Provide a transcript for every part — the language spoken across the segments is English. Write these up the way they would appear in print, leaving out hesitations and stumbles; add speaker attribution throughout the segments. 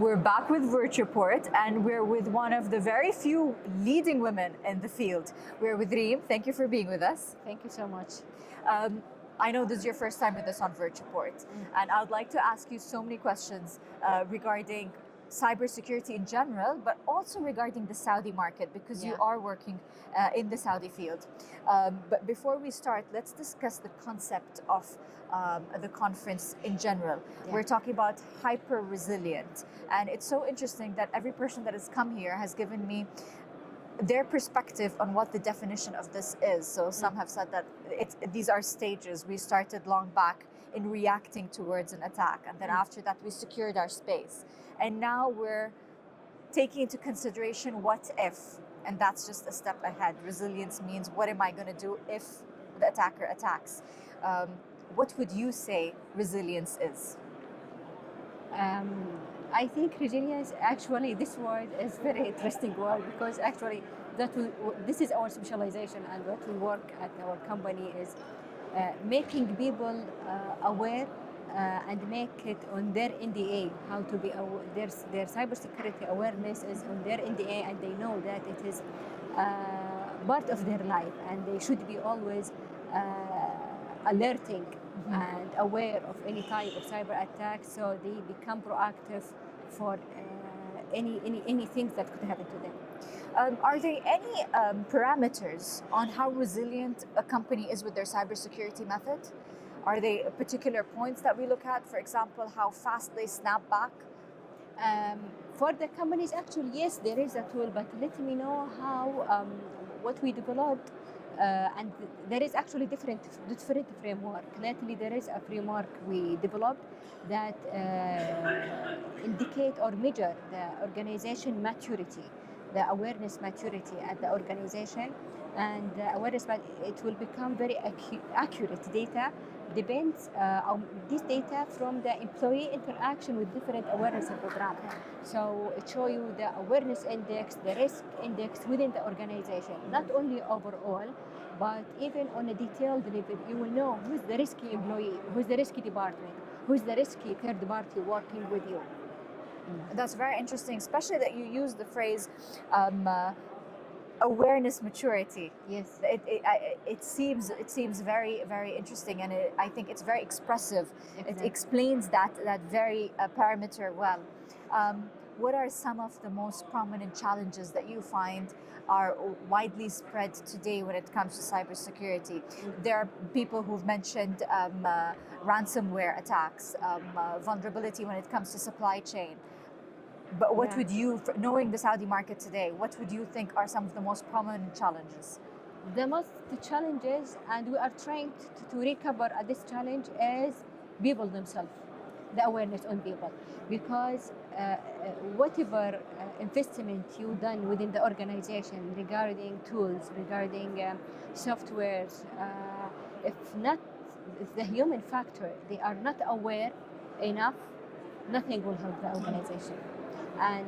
Speaker 1: We're back with VirtuPort, and we're with one of the very few leading women in the field. We're with Reem. Thank you for being with us.
Speaker 2: Thank you so much.
Speaker 1: I know this is your first time with us on VirtuPort, and I'd like to ask you so many questions regarding cybersecurity in general, but also regarding the Saudi market, because you are working in the Saudi field. But before we start, let's discuss the concept of the conference in general. We're talking about hyper resilient, and it's so interesting that every person that has come here has given me their perspective on what the definition of this is. So some have said that these are stages. We started long back in reacting towards an attack, and then after that we secured our space, and now we're taking into consideration what if, and that's just a step ahead. Resilience means, what am I going to do if the attacker attacks? What would you say resilience is?
Speaker 2: I think resilience, actually, this word is very interesting word, because actually this is our specialization, and what we work at our company is making people aware and make it on their NDA, how to be their cybersecurity awareness is on their NDA, and they know that it is part of their life, and they should be always alerting and aware of any type of cyber attack, so they become proactive for anything that could happen to them.
Speaker 1: Are there any parameters on how resilient a company is with their cybersecurity method? Are there particular points that we look at? For example, how fast they snap back?
Speaker 2: For the companies, actually, yes, there is a tool, but let me know how what we developed. And there is actually different framework. Lately, there is a framework we developed that indicate or measure the organization maturity, the awareness maturity at the organization, and the awareness, it will become very accurate data. Depends on this data from the employee interaction with different awareness programs. So it shows you the awareness index, the risk index within the organization, not only overall, but even on a detailed level. You will know who's the risky employee, who's the risky department, who's the risky third party working with you.
Speaker 1: That's very interesting, especially that you use the phrase awareness maturity.
Speaker 2: Yes,
Speaker 1: it seems very, very interesting, and I think it's very expressive.
Speaker 2: Exactly.
Speaker 1: It explains that very parameter well. What are some of the most prominent challenges that you find are widely spread today when it comes to cybersecurity? There are people who've mentioned ransomware attacks, vulnerability when it comes to supply chain. But what would you, knowing the Saudi market today, what would you think are some of the most prominent challenges?
Speaker 2: The most challenges, and we are trying to recover at this challenge, is people themselves, the awareness on people. Because whatever investment you've done within the organization regarding tools, regarding softwares, if the human factor, they are not aware enough, nothing will help the organization. And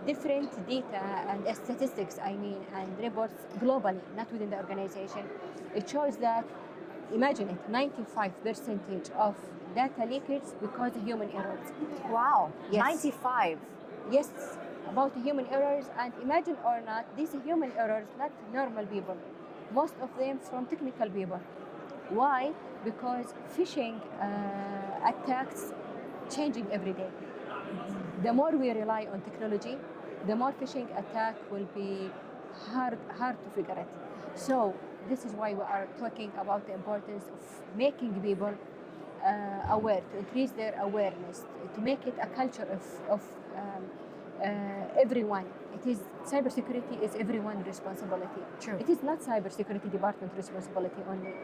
Speaker 2: different data and statistics, and reports globally, not within the organization, it shows that, imagine it, 95% of data leakage because of human errors.
Speaker 1: Wow,
Speaker 2: yes.
Speaker 1: 95?
Speaker 2: Yes, about human errors, and imagine or not, these human errors, not normal people, most of them from technical people. Why? Because phishing attacks changing every day. The more we rely on technology, the more phishing attack will be hard to figure it. So this is why we are talking about the importance of making people aware, to increase their awareness, to make it a culture of everyone. It is cybersecurity is everyone's responsibility.
Speaker 1: True.
Speaker 2: It is not cybersecurity department responsibility only.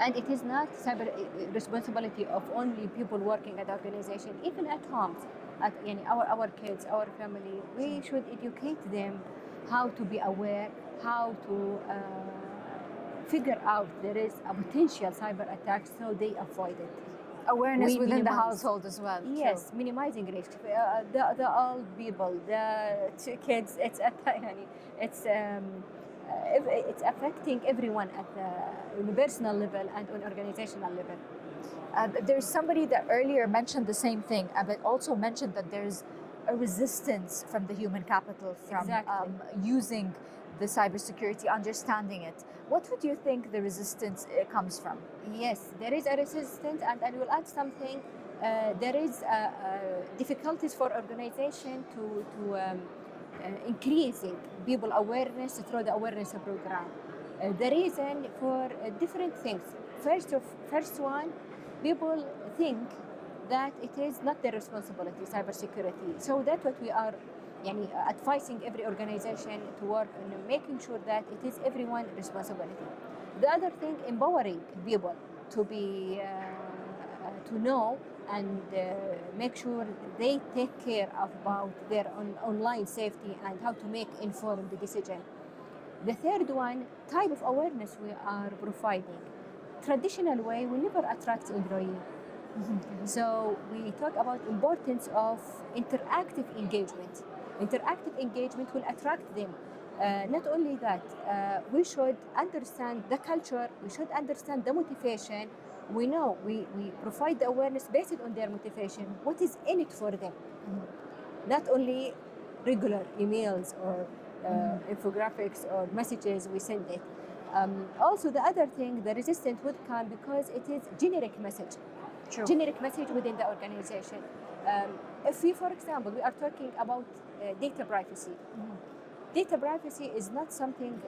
Speaker 2: And it is not cyber responsibility of only people working at the organization, even at homes, at our kids, our family. We should educate them how to be aware, how to figure out there is a potential cyber attack, so they avoid it.
Speaker 1: Awareness within the household as well.
Speaker 2: Yes,
Speaker 1: True.
Speaker 2: minimizing risk. The old people, the kids, it's affecting everyone at the personal level and on organizational level.
Speaker 1: There's somebody that earlier mentioned the same thing, but also mentioned that there's a resistance from the human capital from
Speaker 2: Exactly.
Speaker 1: using the cybersecurity, understanding it. What would you think the resistance comes from?
Speaker 2: Yes, there is a resistance, and I will add something. There is difficulties for organization to increasing people awareness through the awareness program. The reason for different things. First one, people think that it is not their responsibility, cybersecurity. So that's what we are advising every organization to work on making sure that it is everyone's responsibility. The other thing, empowering people to be to know and make sure they take care about their online safety and how to make informed decision. The third one, type of awareness we are providing. Traditional way will never attract employee. So we talk about importance of interactive engagement. Interactive engagement will attract them. Not only that, we should understand the culture, we should understand the motivation. We know we provide the awareness based on their motivation, what is in it for them. Not only regular emails or infographics or messages we send it. Also the other thing, the resistance would come because it is generic message.
Speaker 1: True.
Speaker 2: Generic message within the organization. If we, for example, we are talking about data privacy. Data privacy is not something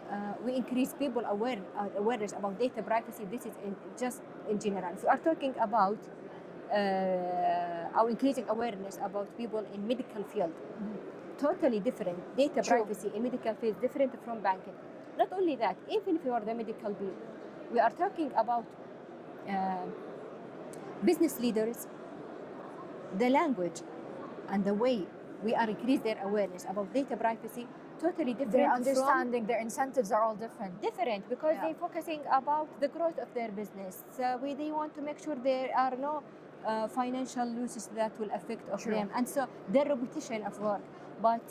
Speaker 2: we increase people awareness about data privacy. This is just in general. If we are talking about our increasing awareness about people in medical field, totally different. Data
Speaker 1: True.
Speaker 2: privacy in medical field is different from banking. Not only that, even if you are the medical field, we are talking about business leaders, the language and the way we are increase their awareness about data privacy, totally different.
Speaker 1: Their understanding, their incentives are all different.
Speaker 2: Different because they're focusing about the growth of their business. So they want to make sure there are no financial losses that will affect of them, and so their reputation of work. But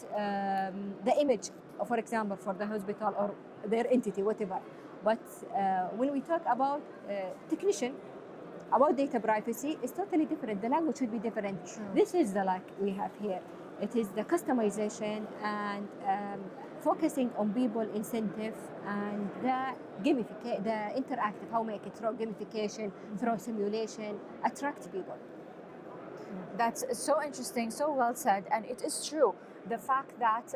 Speaker 2: the image, for example, for the hospital or their entity, whatever. But when we talk about technician, about data privacy, is totally different. The language should be different.
Speaker 1: True.
Speaker 2: This is the lack we have here. It is the customization and focusing on people incentive and the interactive, how make it through gamification, through simulation, attract people.
Speaker 1: That's so interesting, so well said, and it is true. The fact that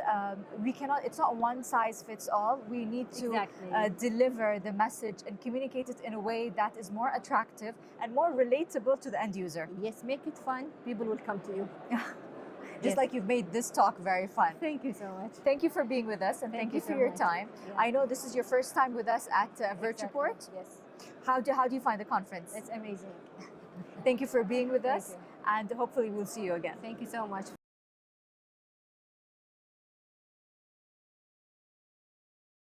Speaker 1: we cannot, it's not one size fits all. We need to deliver the message and communicate it in a way that is more attractive and more relatable to the end user.
Speaker 2: Yes, make it fun, people will come to you.
Speaker 1: Just like you've made this talk very fun.
Speaker 2: Thank you so much.
Speaker 1: Thank you for being with us, and thank you for
Speaker 2: so
Speaker 1: your
Speaker 2: much.
Speaker 1: time. I know this is your first time with us at VirtuPort.
Speaker 2: Yes.
Speaker 1: How do you find the conference?
Speaker 2: It's amazing.
Speaker 1: Thank you for being with us, and hopefully we'll see you again.
Speaker 2: Thank you so much.